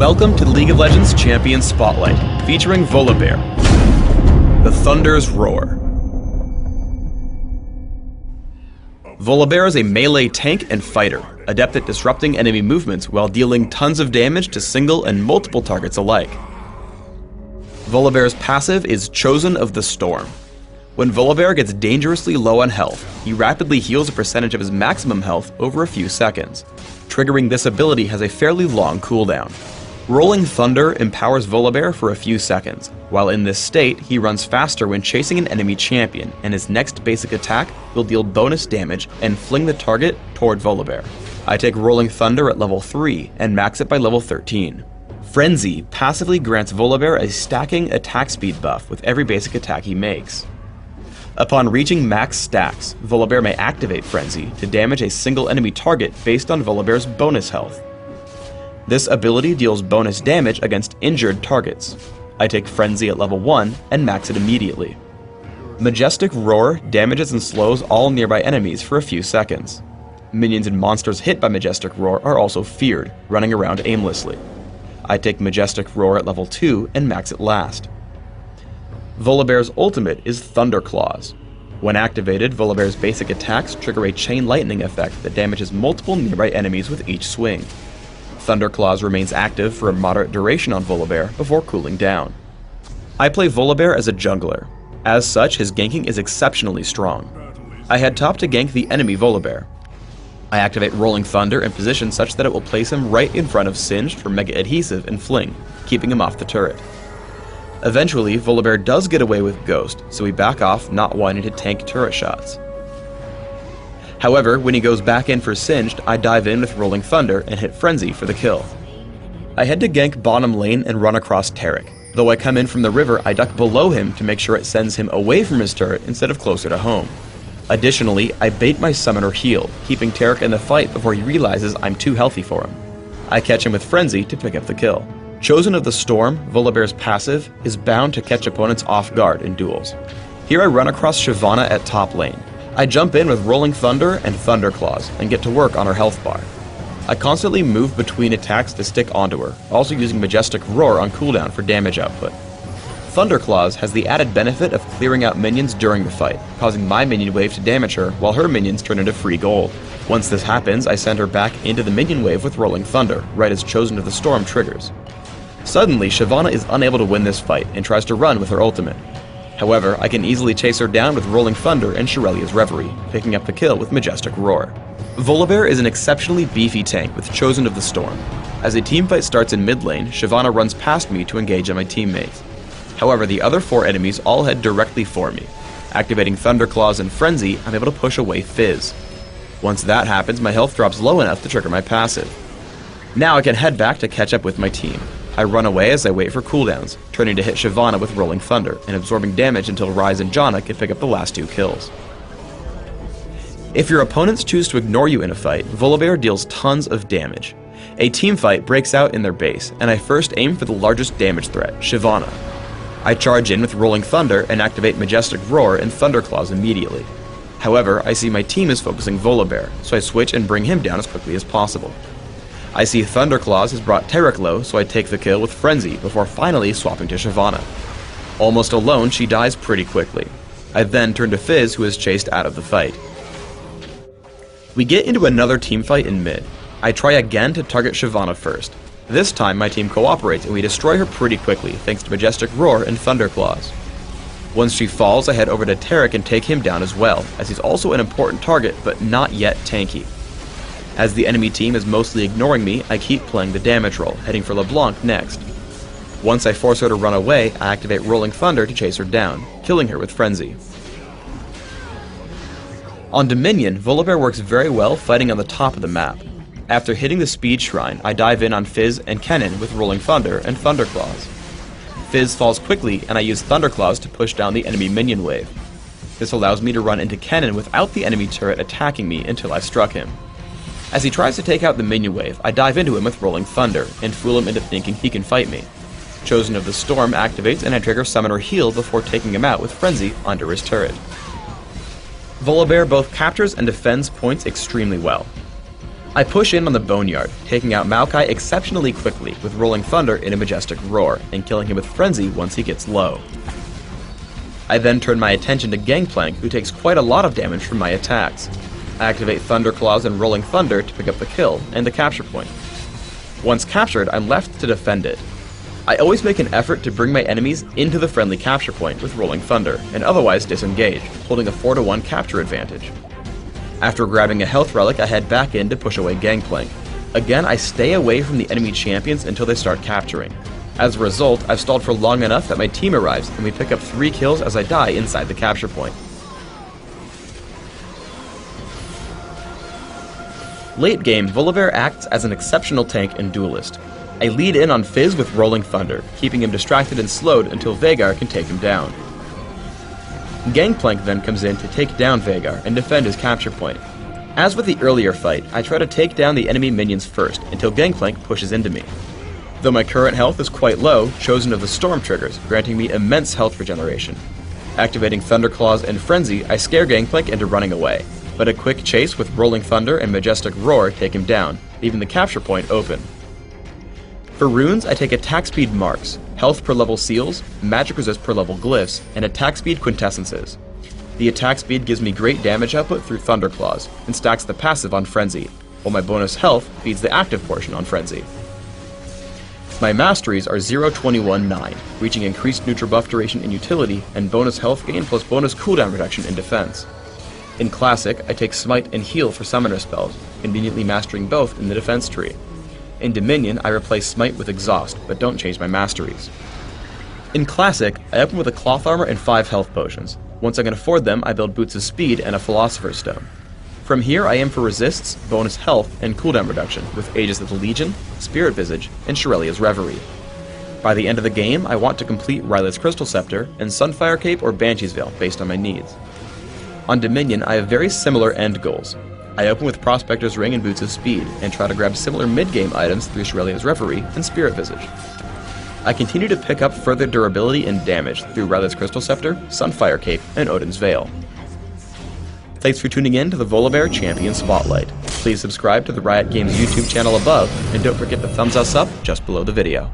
Welcome to the League of Legends Champion Spotlight, featuring Volibear, the Thunder's Roar. Volibear is a melee tank and fighter, adept at disrupting enemy movements while dealing tons of damage to single and multiple targets alike. Volibear's passive is Chosen of the Storm. When Volibear gets dangerously low on health, he rapidly heals a percentage of his maximum health over a few seconds. Triggering this ability has a fairly long cooldown. Rolling Thunder empowers Volibear for a few seconds. While in this state, he runs faster when chasing an enemy champion, and his next basic attack will deal bonus damage and fling the target toward Volibear. I take Rolling Thunder at level 3 and max it by level 13. Frenzy passively grants Volibear a stacking attack speed buff with every basic attack he makes. Upon reaching max stacks, Volibear may activate Frenzy to damage a single enemy target based on Volibear's bonus health. This ability deals bonus damage against injured targets. I take Frenzy at level 1 and max it immediately. Majestic Roar damages and slows all nearby enemies for a few seconds. Minions and monsters hit by Majestic Roar are also feared, running around aimlessly. I take Majestic Roar at level 2 and max it last. Volibear's ultimate is Thunderclaws. When activated, Volibear's basic attacks trigger a chain lightning effect that damages multiple nearby enemies with each swing. Thunderclaws remains active for a moderate duration on Volibear before cooling down. I play Volibear as a jungler. As such, his ganking is exceptionally strong. I head top to gank the enemy Volibear. I activate Rolling Thunder in position such that it will place him right in front of Singed for Mega Adhesive and Fling, keeping him off the turret. Eventually, Volibear does get away with Ghost, so we back off, not wanting to tank turret shots. However, when he goes back in for Singed, I dive in with Rolling Thunder and hit Frenzy for the kill. I head to gank bottom lane and run across Taric. Though I come in from the river, I duck below him to make sure it sends him away from his turret instead of closer to home. Additionally, I bait my summoner heal, keeping Taric in the fight before he realizes I'm too healthy for him. I catch him with Frenzy to pick up the kill. Chosen of the Storm, Volibear's passive, is bound to catch opponents off guard in duels. Here I run across Shyvana at top lane. I jump in with Rolling Thunder and Thunderclaws and get to work on her health bar. I constantly move between attacks to stick onto her, also using Majestic Roar on cooldown for damage output. Thunderclaws has the added benefit of clearing out minions during the fight, causing my minion wave to damage her while her minions turn into free gold. Once this happens, I send her back into the minion wave with Rolling Thunder, right as Chosen of the Storm triggers. Suddenly, Shyvana is unable to win this fight and tries to run with her ultimate. However, I can easily chase her down with Rolling Thunder and Shirelia's Reverie, picking up the kill with Majestic Roar. Volibear is an exceptionally beefy tank with Chosen of the Storm. As a teamfight starts in mid lane, Shyvana runs past me to engage on my teammates. However, the other 4 enemies all head directly for me. Activating Thunderclaws and Frenzy, I'm able to push away Fizz. Once that happens, my health drops low enough to trigger my passive. Now I can head back to catch up with my team. I run away as I wait for cooldowns, turning to hit Shyvana with Rolling Thunder, and absorbing damage until Ryze and Janna can pick up the last 2 kills. If your opponents choose to ignore you in a fight, Volibear deals tons of damage. A teamfight breaks out in their base, and I first aim for the largest damage threat, Shyvana. I charge in with Rolling Thunder and activate Majestic Roar and Thunderclaws immediately. However, I see my team is focusing Volibear, so I switch and bring him down as quickly as possible. I see Thunderclaws has brought Taric low, so I take the kill with Frenzy before finally swapping to Shyvana. Almost alone, she dies pretty quickly. I then turn to Fizz, who is chased out of the fight. We get into another teamfight in mid. I try again to target Shyvana first. This time my team cooperates and we destroy her pretty quickly thanks to Majestic Roar and Thunderclaws. Once she falls, I head over to Taric and take him down as well, as he's also an important target but not yet tanky. As the enemy team is mostly ignoring me, I keep playing the damage roll, heading for LeBlanc next. Once I force her to run away, I activate Rolling Thunder to chase her down, killing her with Frenzy. On Dominion, Volibear works very well fighting on the top of the map. After hitting the Speed Shrine, I dive in on Fizz and Kennen with Rolling Thunder and Thunderclaws. Fizz falls quickly and I use Thunderclaws to push down the enemy minion wave. This allows me to run into Kennen without the enemy turret attacking me until I've struck him. As he tries to take out the minion wave, I dive into him with Rolling Thunder and fool him into thinking he can fight me. Chosen of the Storm activates and I trigger Summoner Heal before taking him out with Frenzy under his turret. Volibear both captures and defends points extremely well. I push in on the Boneyard, taking out Maokai exceptionally quickly with Rolling Thunder in a Majestic Roar, and killing him with Frenzy once he gets low. I then turn my attention to Gangplank, who takes quite a lot of damage from my attacks. I activate Thunder Claws and Rolling Thunder to pick up the kill and the capture point. Once captured, I'm left to defend it. I always make an effort to bring my enemies into the friendly capture point with Rolling Thunder, and otherwise disengage, holding a 4-to-1 capture advantage. After grabbing a health relic, I head back in to push away Gangplank. Again, I stay away from the enemy champions until they start capturing. As a result, I've stalled for long enough that my team arrives, and we pick up 3 kills as I die inside the capture point. Late game, Volibear acts as an exceptional tank and duelist. I lead in on Fizz with Rolling Thunder, keeping him distracted and slowed until Veigar can take him down. Gangplank then comes in to take down Veigar and defend his capture point. As with the earlier fight, I try to take down the enemy minions first until Gangplank pushes into me. Though my current health is quite low, Chosen of the Storm triggers, granting me immense health regeneration. Activating Thunderclaws and Frenzy, I scare Gangplank into running away, but a quick chase with Rolling Thunder and Majestic Roar take him down, leaving the capture point open. For runes, I take attack speed marks, health per level seals, magic resist per level glyphs, and attack speed quintessences. The attack speed gives me great damage output through Thunderclaws, and stacks the passive on Frenzy, while my bonus health feeds the active portion on Frenzy. My masteries are 0-21-9, reaching increased neutral buff duration in utility, and bonus health gain plus bonus cooldown reduction in defense. In Classic, I take Smite and Heal for summoner spells, conveniently mastering both in the defense tree. In Dominion, I replace Smite with Exhaust, but don't change my masteries. In Classic, I open with a Cloth Armor and 5 health potions. Once I can afford them, I build Boots of Speed and a Philosopher's Stone. From here, I aim for resists, bonus health, and cooldown reduction, with Aegis of the Legion, Spirit Visage, and Shirelia's Reverie. By the end of the game, I want to complete Rylet's Crystal Scepter and Sunfire Cape or Banshee's Veil, based on my needs. On Dominion, I have very similar end goals. I open with Prospector's Ring and Boots of Speed, and try to grab similar mid-game items through Shirelia's Reverie and Spirit Visage. I continue to pick up further durability and damage through Rylet's Crystal Scepter, Sunfire Cape, and Odin's Veil. Thanks for tuning in to the Volibear Champion Spotlight. Please subscribe to the Riot Games YouTube channel above, and don't forget to thumbs us up just below the video.